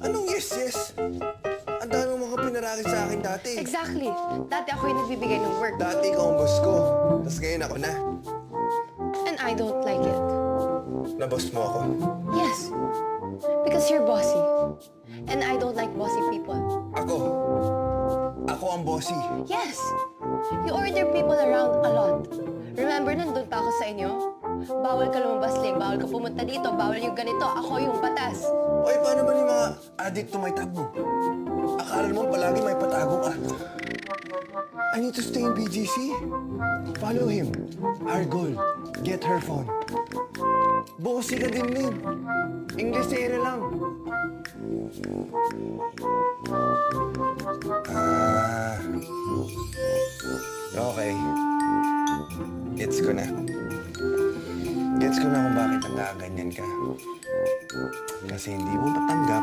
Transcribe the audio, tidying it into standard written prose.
Anong yes? Ang dami mong mga pinarakit sa akin dati. Exactly. Dati ako yung nagbibigay ng work. Dati ikaw ang boss ko. Tapos ngayon ako na. And I don't like it. Na-boss mo ako. Yes. Because you're bossy. And I don't like bossy people. Ako. Ako ang bossy. Yes. You order people around a lot. Remember, nandun pa ako sa inyo? Bawal ka lumabas, Ling. Bawal ka pumunta dito. Bawal yung ganito. Ako yung batas. Oy, paano ba yung mga addict to my tab mo? Akala mo palagi may patago ka. I need to stay in BGC. Follow him. Our goal, get her phone. Bossy ka din, Lin. Inglesera lang. Okay. Gets ko na. Gets ko na kung bakit nagkaganyan ka. Kasi hindi mo matanggap